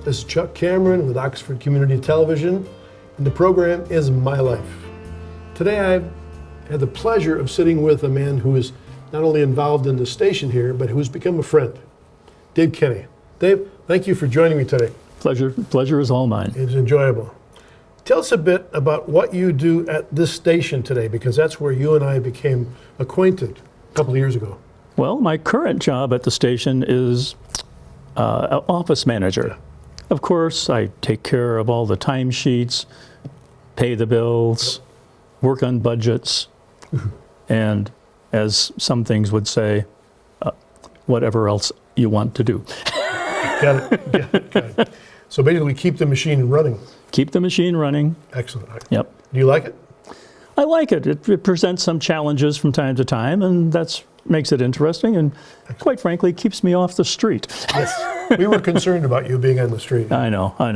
This is Chuck Cameron with Oxford Community Television, and the program is My Life. Today I've had the pleasure of sitting with a man who is not only involved in the station here, but who's become a friend, Dave Kenny. Dave, thank you for joining me today. Pleasure is all mine. It's enjoyable. Tell us a bit about what you do at this station today, because that's where you and I became acquainted a couple of years ago. Well, my current job at the station is office manager. Of course, I take care of all the timesheets, pay the bills, work on budgets, and as some things would say, whatever else you want to do. Got it. So basically keep the machine running. Keep the machine running. Excellent. Yep. Do you like it? I like it. It presents some challenges from time to time, and that's makes it interesting, and quite frankly, keeps me off the street. Yes. We were concerned about you being on the street. I know. I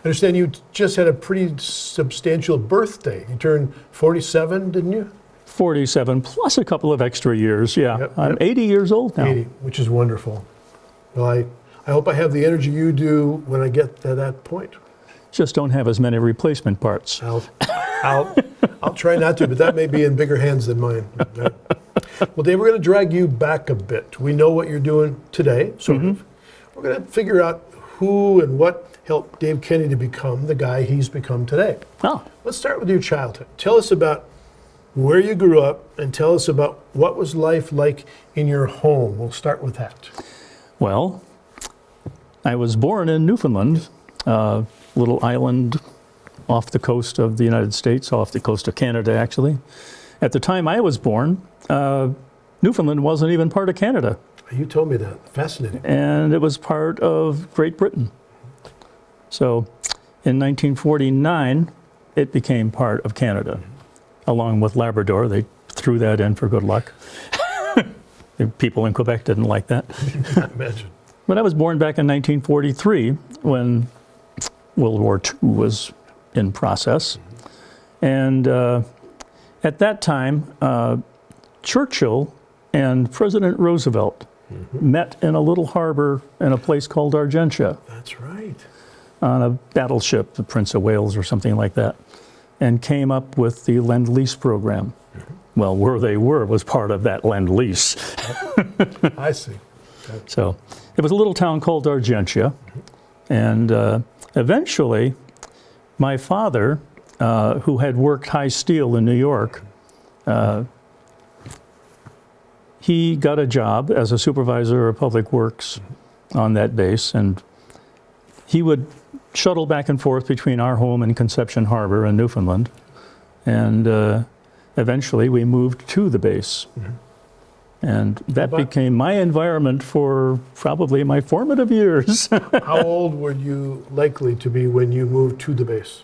understand you just had a pretty substantial birthday. You turned 47, didn't you? 47 plus a couple of extra years. Yeah, Yep. I'm 80 years old now. 80, which is wonderful. Well, I hope I have the energy you do when I get to that point. Just don't have as many replacement parts. I'll try not to, but that may be in bigger hands than mine. Well, Dave, we're going to drag you back a bit. We know what you're doing today, sort of. We're going to figure out who and what helped Dave Kenny to become the guy he's become today. Oh, Let's start with your childhood. Tell us about where you grew up and tell us about what was life like in your home. We'll start with that. well, I was born in Newfoundland, a little island off the coast of the United States, off the coast of Canada, actually. At the time I was born, Newfoundland wasn't even part of Canada, You told me that. Fascinating. and it was part of Great Britain. So in 1949, it became part of Canada, along with Labrador. They threw that in for good luck. The people in Quebec didn't like that. Imagine. But I was born back in 1943 when World War II was in process. And at that time, Churchill and President Roosevelt met in a little harbor in a place called Argentia That's right. on a battleship, the Prince of Wales or something like that, and came up with the Lend-Lease program. Well, where they were was part of that Lend-Lease. I see. So it was a little town called Argentia, and eventually my father, who had worked high steel in New York, he got a job as a supervisor of public works on that base, and he would shuttle back and forth between our home and Conception Harbor in Newfoundland, and eventually we moved to the base. And that became my environment for probably my formative years. How old were you likely to be when you moved to the base?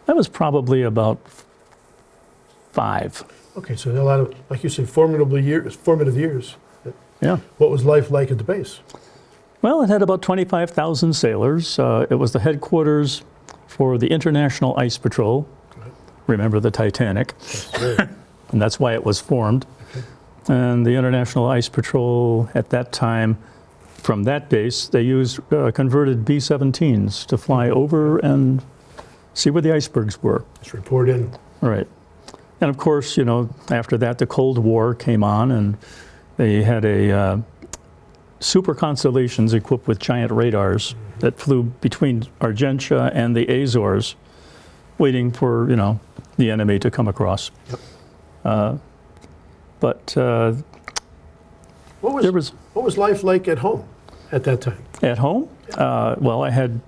I was probably about 5. Okay, so a lot of, like you said, formative years. Yeah. What was life like at the base? Well, it had about 25,000 sailors. It was the headquarters for the International Ice Patrol. Remember the Titanic? And that's why it was formed. And the International Ice Patrol at that time, from that base, they used converted B-17s to fly over and see where the icebergs were. Just report in. Right. And of course, you know, after that, the Cold War came on, and they had a super constellations equipped with giant radars that flew between Argentia and the Azores, waiting for, you know, the enemy to come across. But What was life like at home at that time? at home, well, I had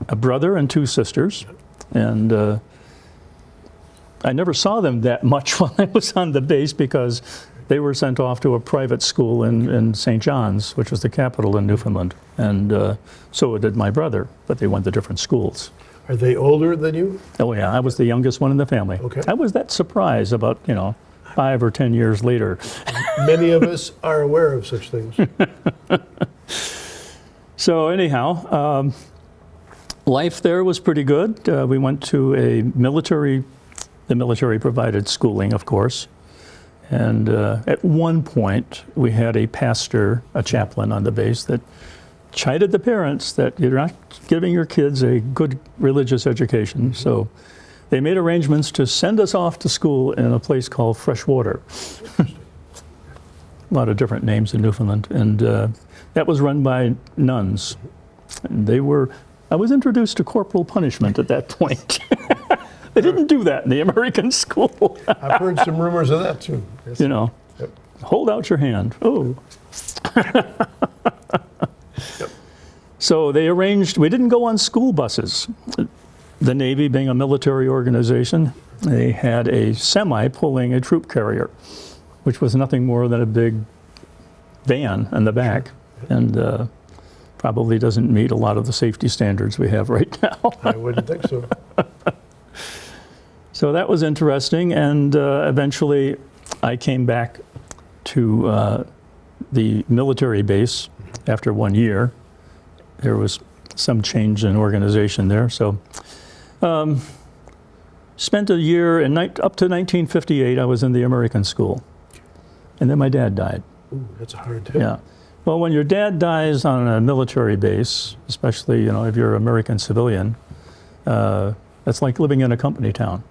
a brother and 2 sisters, and I never saw them that much while I was on the base because they were sent off to a private school in St. John's, which was the capital in Newfoundland, and so did my brother, but they went to different schools. Are they older than you? Oh yeah, I was the youngest one in the family. Okay. I was that surprised about, you know, 5 or 10 years later. Many of us are aware of such things. So anyhow, life there was pretty good. We went to the military provided schooling, of course. And at one point, we had a pastor, a chaplain on the base that chided the parents that you're not giving your kids a good religious education. So they made arrangements to send us off to school in a place called Freshwater. A lot of different names in Newfoundland. And that was run by nuns. And I was introduced to corporal punishment at that point. They didn't do that in the American school. I've heard some rumors of that too. Yes. You know, Yep. hold out your hand. Oh. So they arranged, we didn't go on school buses. The Navy, being a military organization, they had a semi pulling a troop carrier, which was nothing more than a big van in the back, and probably doesn't meet a lot of the safety standards we have right now. I wouldn't think so. So that was interesting, and eventually I came back to the military base after 1 year. There was some change in organization there, so spent a year, up to 1958 I was in the American school, and then my dad died. Ooh, that's a hard time. Yeah. Well, when your dad dies on a military base, especially, you know, if you're an American civilian, that's like living in a company town.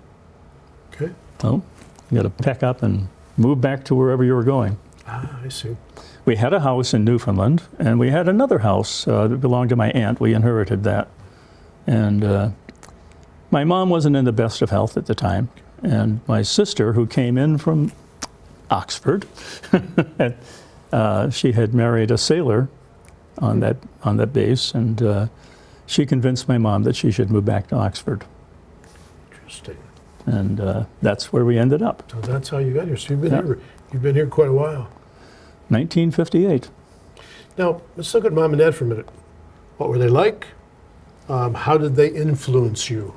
Okay. Well, you got to pack up and move back to wherever you were going. Ah, I see. We had a house in Newfoundland, and we had another house that belonged to my aunt. We inherited that. And my mom wasn't in the best of health at the time. And my sister, who came in from Oxford, she had married a sailor on that base, and she convinced my mom that she should move back to Oxford. Interesting. And that's where we ended up. So that's how you got here. So you've been Yeah. here. You've been here quite a while. 1958. Now let's look at mom and dad for a minute. What were they like? How did they influence you,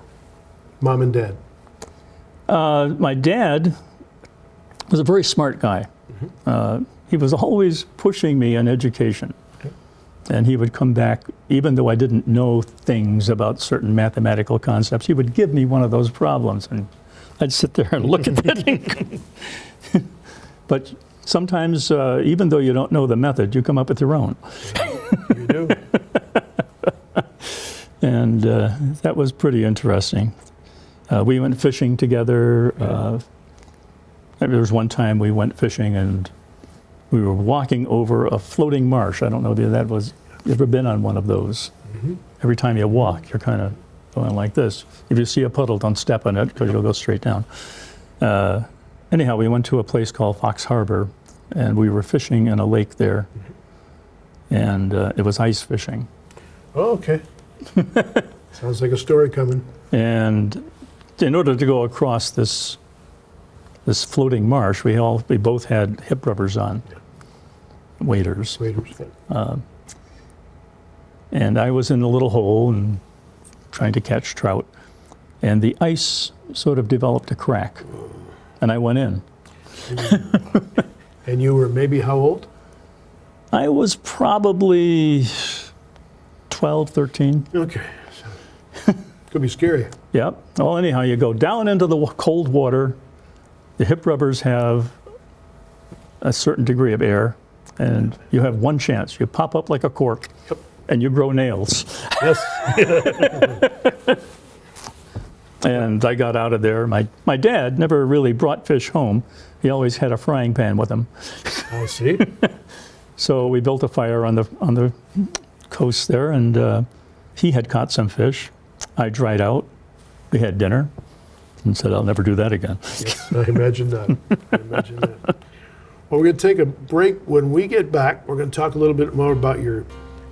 mom and dad? My dad was a very smart guy. He was always pushing me in education. Okay. And he would come back, even though I didn't know things about certain mathematical concepts, he would give me one of those problems, and I'd sit there and look at it. But sometimes, even though you don't know the method, you come up with your own. You do. And that was pretty interesting. We went fishing together. There was one time we went fishing and we were walking over a floating marsh. I don't know if that was, you ever been on one of those? Mm-hmm. Every time you walk, you're kind of going like this. If you see a puddle, don't step on it because you'll go straight down. Anyhow, we went to a place called Fox Harbor, and we were fishing in a lake there, and it was ice fishing. Oh, okay. Sounds like a story coming. And in order to go across this floating marsh, we both had hip rubbers on, waders. Waiters. And I was in a little hole and trying to catch trout, and the ice sort of developed a crack, and I went in. And you were maybe how old? I was probably 12, 13. Okay. So, could be scary. Yep. Well, anyhow, you go down into the cold water. The hip rubbers have a certain degree of air, and you have one chance. You pop up like a cork, Yep. and you grow nails. Yes. And I got out of there. My dad never really brought fish home. He always had a frying pan with him. I see. So we built a fire on the coast there, and he had caught some fish. I dried out. We had dinner, and said, "I'll never do that again." Yes, I imagine that. I imagine that. Well, we're going to take a break. When we get back, we're going to talk a little bit more about your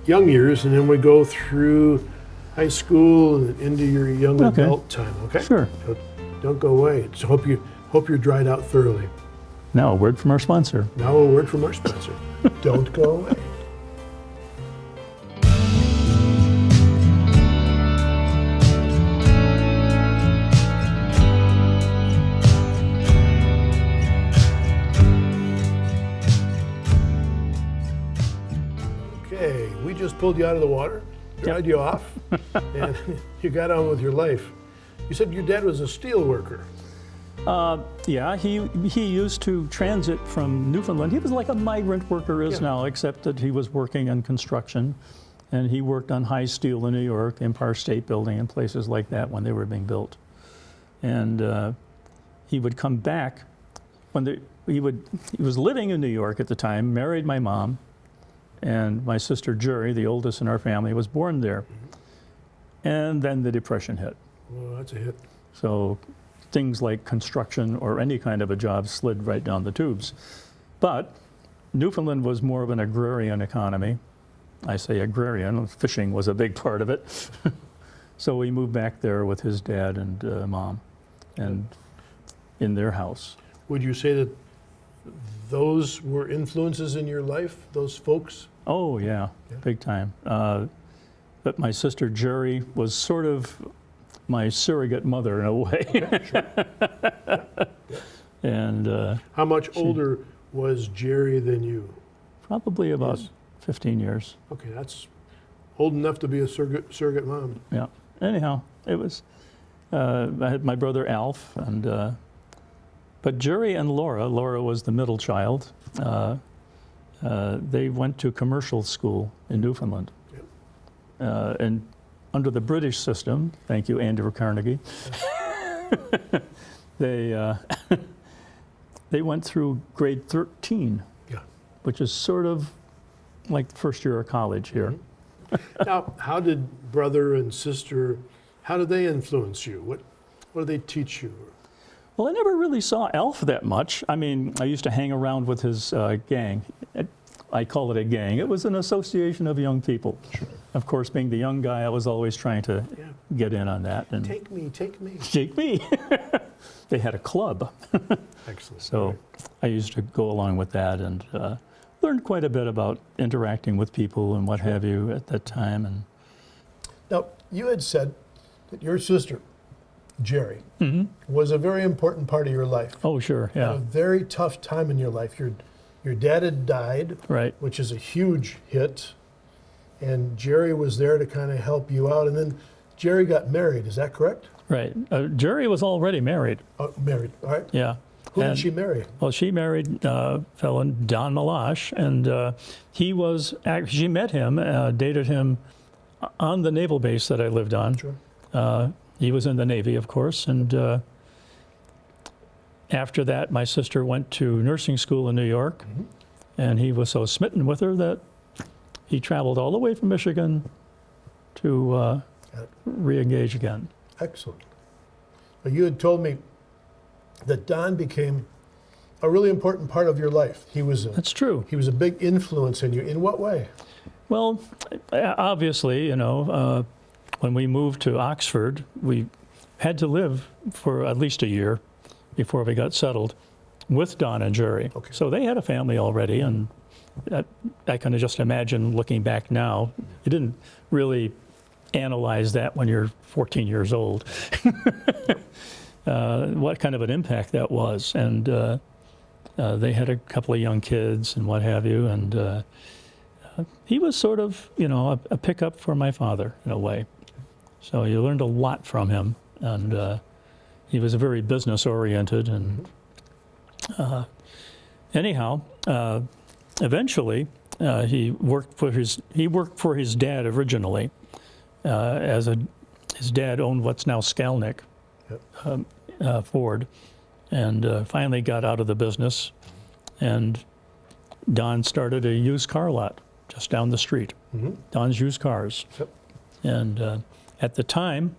young years, and then we go through high school and into your young Okay. adult time. Okay. Sure. So don't go away. So hope you're dried out thoroughly. Now, a word from our sponsor. Now a word from our sponsor. Don't go away. Okay, we just pulled you out of the water, dried you off, and you got on with your life. You said your dad was a steel worker. Yeah, he used to transit from Newfoundland. He was like a migrant worker is Yeah. now, except that he was working in construction. and he worked on High Steel in New York, Empire State Building, and places like that when they were being built. And he would come back when he was living in New York at the time, married my mom, and my sister Jerry, the oldest in our family, was born there. And then the Depression hit. Well, that's a hit. So things like construction or any kind of a job slid right down the tubes. But Newfoundland was more of an agrarian economy. I say agrarian, fishing was a big part of it. So we moved back there with his dad and mom, and in their house. Would you say that those were influences in your life, those folks? Oh, yeah, big time. But my sister Jerry was sort of my surrogate mother in a way. Okay, sure. And How much older was Jerry than you? probably about Yes. 15 years. Okay, that's old enough to be a surrogate mom. Yeah. Anyhow, it was. I had my brother Alf, and but Jerry and Laura was the middle child. They went to commercial school in Newfoundland, and under the British system. Thank you, Andrew Carnegie. They they went through grade 13, Yeah. which is sort of like the first year of college here. Now, how did brother and sister, how did they influence you? What did they teach you? Well, I never really saw Alf that much. I mean, I used to hang around with his gang. I call it a gang. It was an association of young people. Sure. Of course, being the young guy, I was always trying to Yeah. get in on that. And Take me, take me. take me. They had a club. Excellent. So I used to go along with that and learned quite a bit about interacting with people and what have you at that time. And Now, you had said that your sister, Jerry, was a very important part of your life. oh, sure, A yeah, very tough time in your life. Your dad had died, right. which is a huge hit, and Jerry was there to kind of help you out. And then Jerry got married. Is that correct? Right. Jerry was already married. Married. All right. Yeah. Who And- did she marry? Well, she married a fellow, Don Malash, and she met him, dated him on the naval base that I lived on. Sure. He was in the Navy, of course, and after that, my sister went to nursing school in New York, and he was so smitten with her that he traveled all the way from Michigan to re-engage again. Excellent. Well, you had told me that Don became a really important part of your life. He was That's true. a big influence in you. In what way? Well, obviously, when we moved to Oxford, we had to live for at least a year before we got settled with Don and Jerry. Okay. So they had a family already, and I kind of just imagine looking back now, you didn't really analyze that when you're 14 years old, what kind of an impact that was. And they had a couple of young kids and what have you, and he was sort of, a pickup for my father in a way. So you learned a lot from him, and he was very business-oriented. And anyhow, eventually, he worked for his dad originally. His dad owned what's now Skalnick Ford, and finally got out of the business. And Don started a used car lot just down the street. Don's Used Cars. Yep. And at the time,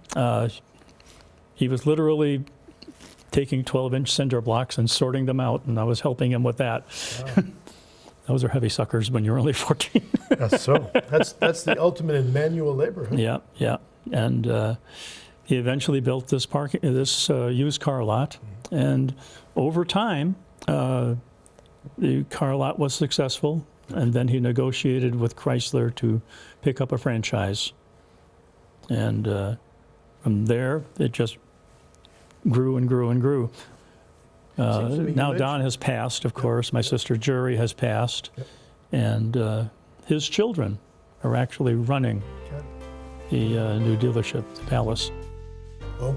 he was literally taking 12-inch cinder blocks and sorting them out, and I was helping him with that. Wow. Those are heavy suckers when you're only 14. That's so. That's the ultimate in manual labor. Huh? Yeah, yeah. And he eventually built this used car lot, and over time, the car lot was successful, and then he negotiated with Chrysler to pick up a franchise. And from there, it just grew and grew and grew. Seems to me you Now mentioned- Don has passed, of course. My sister Jerry has passed, and his children are actually running Okay. the new dealership, the Palace. Well,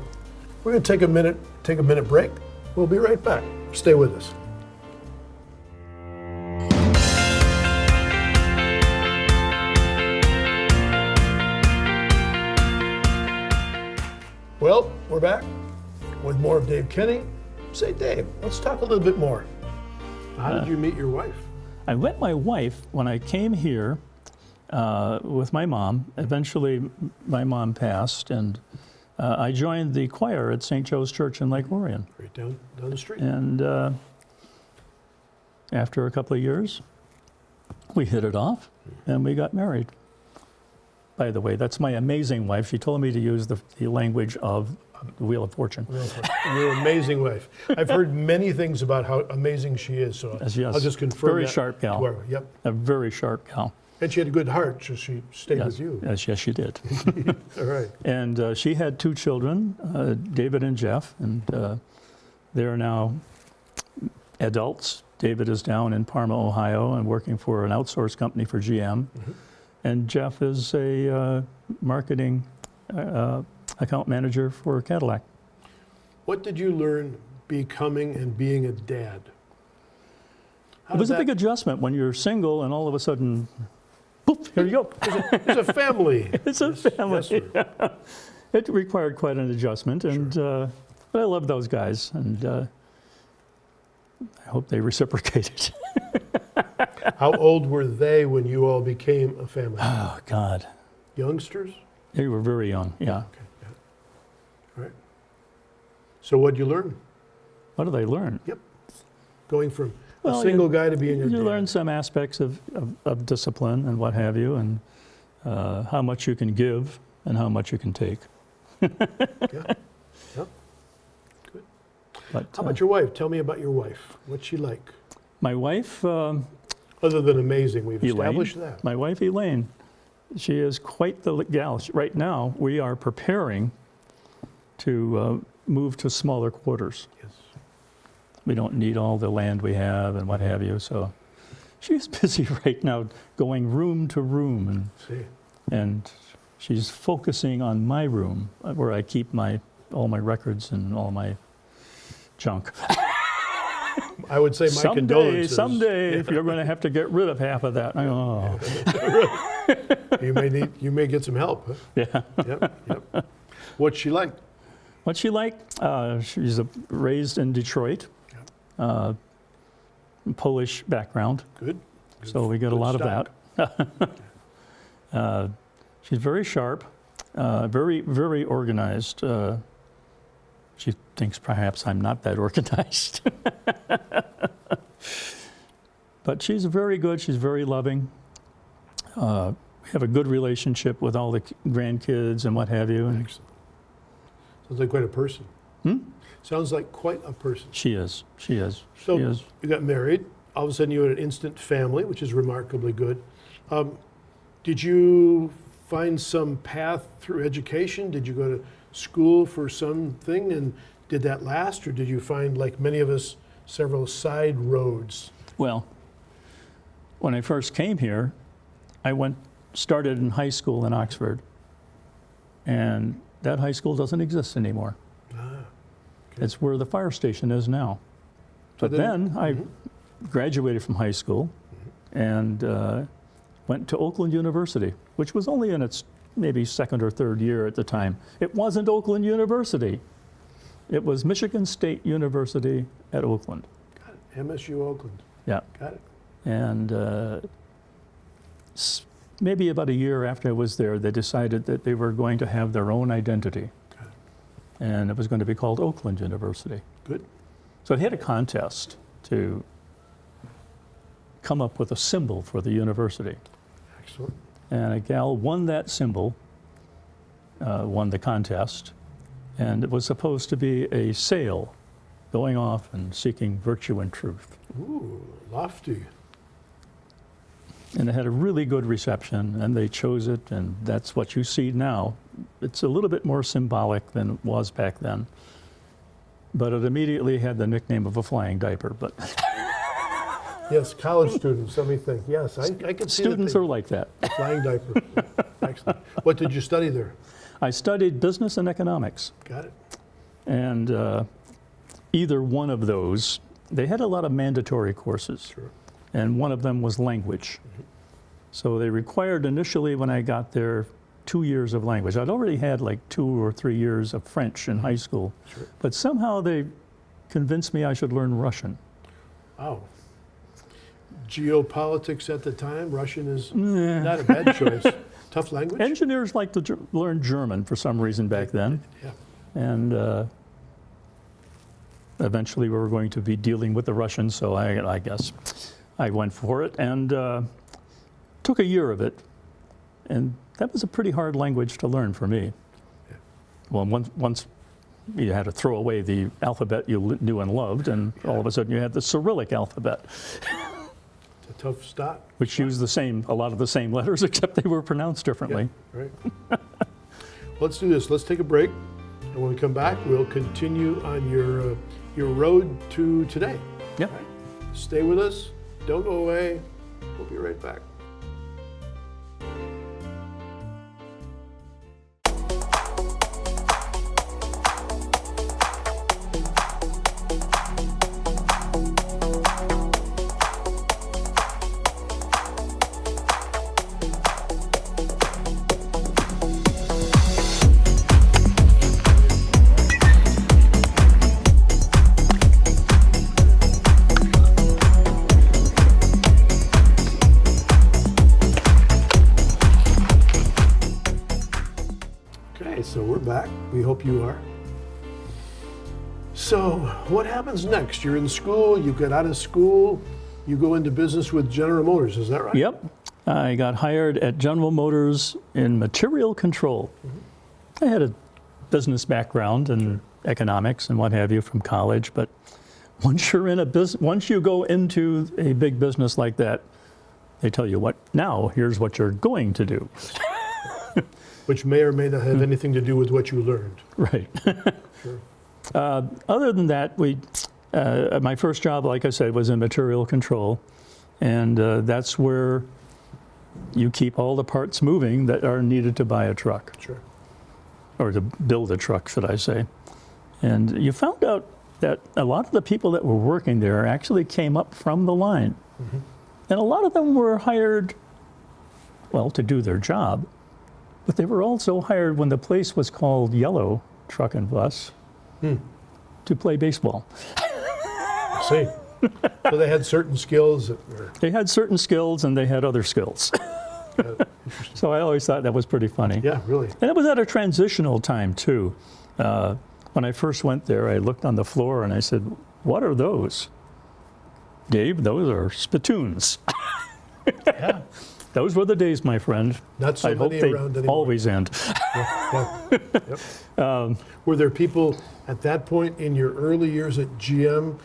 we're going to take a minute break. We'll be right back. Stay with us. Well, we're back with more of Dave Kenny. Say, Dave, let's talk a little bit more. How did you meet your wife? I met my wife when I came here with my mom. Eventually, my mom passed, and I joined the choir at St. Joe's Church in Lake Orion. Right down the street. And after a couple of years, we hit it off, and we got married. By the way, that's my amazing wife. She told me to use the language of the Wheel of Fortune. You're an amazing wife. I've heard many things about how amazing she is, so Yes. I'll just confirm Very that sharp gal. to her. Yep. A very sharp gal. And she had a good heart, so she stayed Yes, with you. yes, she did. All right. And she had 2 children, David and Jeff, and they're now adults. David is down in Parma, Ohio, and working for an outsourced company for GM. And Jeff is a marketing account manager for Cadillac. What did you learn becoming and being a dad? How It was did a big adjustment when you're single and all of a sudden, poof, here you go. It's a family. It's a family. Yes, sir. It required quite an adjustment, and but I love those guys, and I hope they reciprocated. How old were they when you all became a family? Oh, God. Youngsters? They were very young, yeah. Okay. Yeah. All right. So what did you learn? What did I learn? Yep. Going from Well, a single guy to being a You dad. learn some aspects of discipline and what have you, and how much you can give and how much you can take. Yeah. Yep. Good. But How about your wife? Tell me about your wife. What's she like? my wife, Other than amazing, we've Elaine, established that. my wife Elaine, she is quite the gal. Right now, we are preparing to move to smaller quarters. Yes. We don't need all the land we have and what have you. So she's busy right now going room to room, See. and she's focusing on my room where I keep all my records and all my junk. I would say my condolences. Someday, if you're going to have to get rid of half of that. I go, oh. You may get some help. Huh? Yeah. Yep. What's she like? What's she like? She's raised in Detroit, Polish background, Good. so we get a Good lot stock. of that. She's very sharp, very, very organized. She thinks perhaps I'm not that organized. But she's very good. She's very loving. We have a good relationship with all the grandkids and what have you. And Excellent. Sounds like quite a person. Sounds like quite a person. she is. She is. So She is. you got married. All of a sudden you had an instant family, which is remarkably good. Did you find some path through education? Did you go to school for something, and did that last, or did you find, like many of us, several side roads? Well, when I first came here, I started in high school in Oxford, and that high school doesn't exist anymore. Okay. It's where the fire station is now. So But then I graduated from high school and went to Oakland University, which was only in its maybe second or third year at the time. It wasn't Oakland University. It was Michigan State University at Oakland. Got it. MSU Oakland. Yeah. Got it. And maybe about a year after I was there, they decided that they were going to have their own identity. Got it. And it was going to be called Oakland University. Good. So they had a contest to come up with a symbol for the university. Excellent. And a gal won that symbol, won the contest, and it was supposed to be a sail going off and seeking virtue and truth. Ooh, lofty. And it had a really good reception, and they chose it, and that's what you see now. It's a little bit more symbolic than it was back then. But it immediately had the nickname of a flying diaper. But Yes, college students, let me think. Yes, I can see students are like that. flying diaper. Excellent. What did you study there? I studied business and economics. Got it. And either one of those, they had a lot of mandatory courses. Sure. And one of them was language. So they required initially when I got there 2 years of language. I'd already had like 2 or 3 years of French in high school, Sure. but somehow they convinced me I should learn Russian. Wow. Geopolitics at the time, Russian is not a bad choice. Tough language? Engineers like to learn German for some reason back then, Yeah. and eventually we were going to be dealing with the Russians, so I guess I went for it and took a year of it, and that was a pretty hard language to learn for me. Yeah. Well, once you had to throw away the alphabet you knew and loved, and all of a sudden you had the Cyrillic alphabet, It's a tough start. which used a lot of the same letters, except they were pronounced differently. Yeah, right. Let's do this. Let's take a break. And when we come back, we'll continue on your road to today. Yep. Stay with us. Don't go away. We'll be right back. Okay, so we're back. We hope you are. So, what happens next? You're in school, you get out of school, you go into business with General Motors, is that right? Yep. I got hired at General Motors in material control. I had a business background in economics and what have you from college, but once you go into a big business like that, they tell you here's what you're going to do. Which may or may not have anything to do with what you learned. Right. Sure. Other than that, my first job, like I said, was in material control, and that's where you keep all the parts moving that are needed to buy a truck, Sure. or to build a truck, should I say. And you found out that a lot of the people that were working there actually came up from the line. And a lot of them were hired, well, to do their job, but they were also hired when the place was called Yellow Truck and Bus to play baseball. I see. So they had certain skills that were They had certain skills and they had other skills. So I always thought that was pretty funny. yeah, really. And it was at a transitional time, too. When I first went there, I looked on the floor and I said, "What are those?" "Dave, those are spittoons." Yeah. Those were the days, my friend. Not so I hope many they around anymore. always end. Yeah. Yep. Were there people at that point in your early years at GM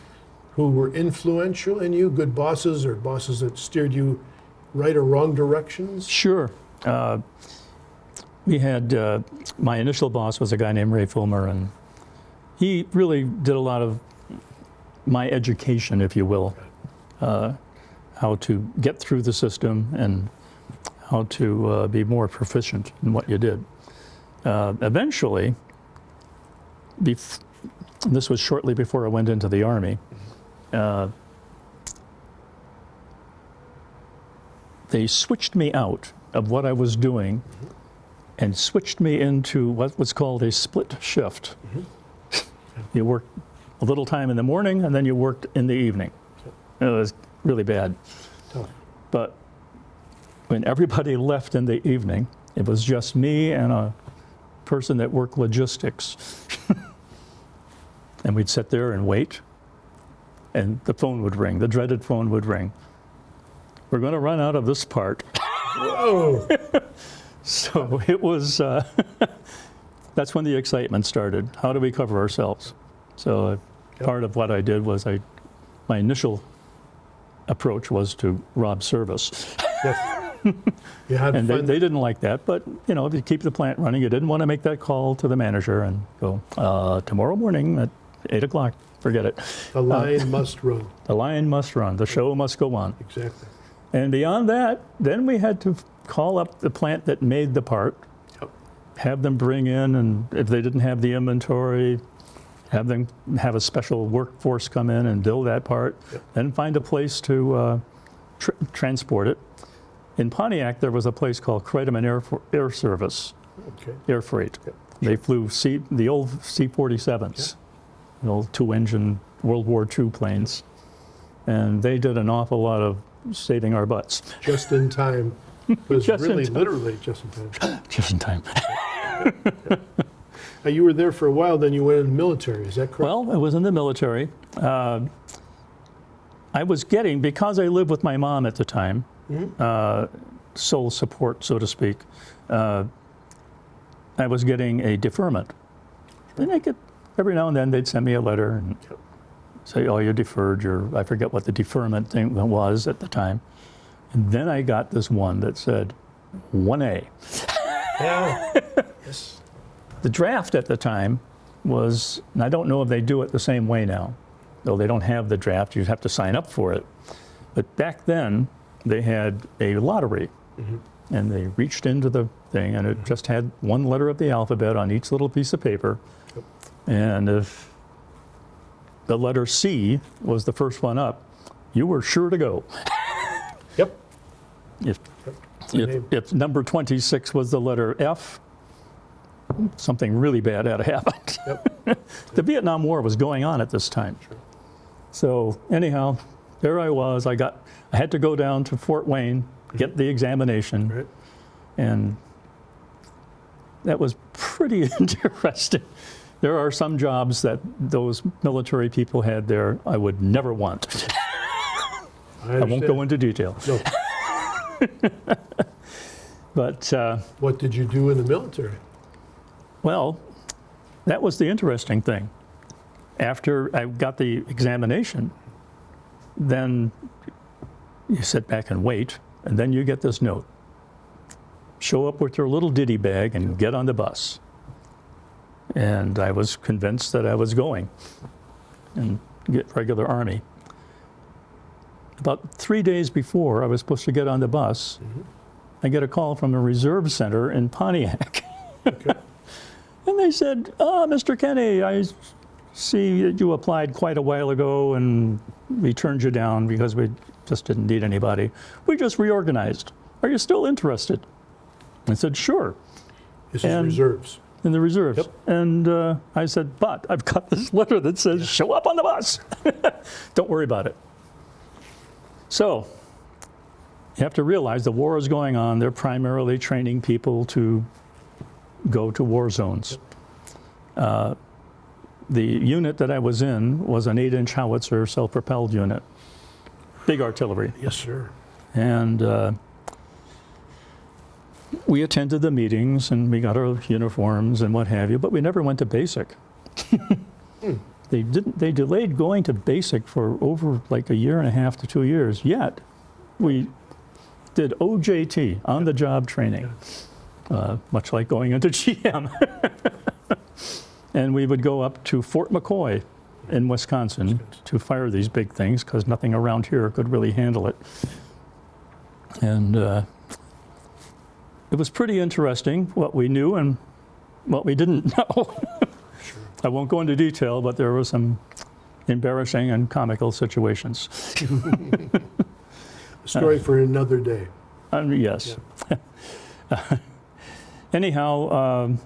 who were influential in you, good bosses or bosses that steered you right or wrong directions? Sure. We had, my initial boss was a guy named Ray Fulmer, and he really did a lot of my education, if you will, how to get through the system and how to be more proficient in what you did. Eventually, this was shortly before I went into the Army, they switched me out of what I was doing and switched me into what was called a split shift. You worked a little time in the morning and then you worked in the evening. It was really bad. Tough. But when everybody left in the evening, it was just me and a person that worked logistics. And we'd sit there and wait, and the phone would ring, the dreaded phone would ring. "We're going to run out of this part." Whoa! So it was, that's when the excitement started. How do we cover ourselves? So part of what I did was my initial approach was to rob service. Yes. You had And fun. they didn't like that, but to keep the plant running, you didn't want to make that call to the manager and go, "Tomorrow morning at 8 o'clock, forget it. The line must run. The line must run, the show must go on." Exactly. And beyond that, then we had to call up the plant that made the part, Yep. have them bring in, and if they didn't have the inventory, have them have a special workforce come in and build that part, Yep. then find a place to transport it. In Pontiac, there was a place called Credit Air Service, Okay. air freight. Okay. They flew the old C-47s, the old two-engine World War II planes. And they did an awful lot of saving our butts. Just in time. It was Just in really time. literally just in time. Just in time. Now, you were there for a while, then you went in the military. Is that correct? Well, I was in the military. I was getting, because I lived with my mom at the time, sole support, so to speak, I was getting a deferment. And every now and then they'd send me a letter and say, oh, you're deferred, I forget what the deferment thing was at the time. And then I got this one that said 1A. Yeah. Yes. The draft at the time was, and I don't know if they do it the same way now, though they don't have the draft, you'd have to sign up for it. But back then, they had a lottery, and they reached into the thing, and it just had one letter of the alphabet on each little piece of paper. And if the letter C was the first one up, you were sure to go. Yep. If number 26 was the letter F, something really bad had happened. Yep. The Vietnam War was going on at this time. So anyhow, there I was. I had to go down to Fort Wayne, get the examination, Right. and that was pretty interesting. There are some jobs that those military people had there I would never want. I won't go into detail. No. But, What did you do in the military? well, that was the interesting thing. After I got the examination, then you sit back and wait, and then you get this note. Show up with your little ditty bag and get on the bus. And I was convinced that I was going and get regular Army. About 3 days before I was supposed to get on the bus, I get a call from a reserve center in Pontiac. Okay. And they said, Mr. Kenny, I see that you applied quite a while ago and we turned you down because we just didn't need anybody. We just reorganized. Are you still interested? I said, sure, This is And- reserves. in the reserves. Yep. And I said, but I've got this letter that says, show up on the bus. Don't worry about it. So you have to realize the war is going on. They're primarily training people to go to war zones. The unit that I was in was an 8-inch howitzer self-propelled unit, big artillery. Yes, sir. And we attended the meetings and we got our uniforms and what have you, but we never went to basic. They delayed going to basic for over like a year and a half to 2 years, yet we did OJT, on-the-job training, much like going into GM. And we would go up to Fort McCoy in Wisconsin to fire these big things because nothing around here could really handle it. And it was pretty interesting what we knew and what we didn't know. I won't go into detail, but there were some embarrassing and comical situations. A story for another day. Yes. Anyhow,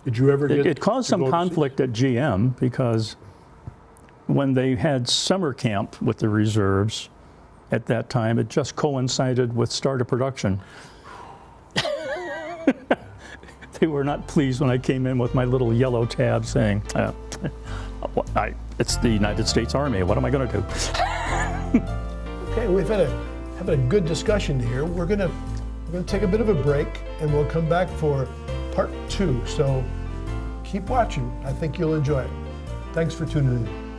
Did you ever get it caused to some go overseas? conflict at GM because when they had summer camp with the reserves at that time, it just coincided with start of production. They were not pleased when I came in with my little yellow tab saying, it's the United States Army, what am I going to do? Okay, we've had a good discussion here. We're gonna take a bit of a break, and we'll come back for part 2. So keep watching. I think you'll enjoy it. Thanks for tuning in.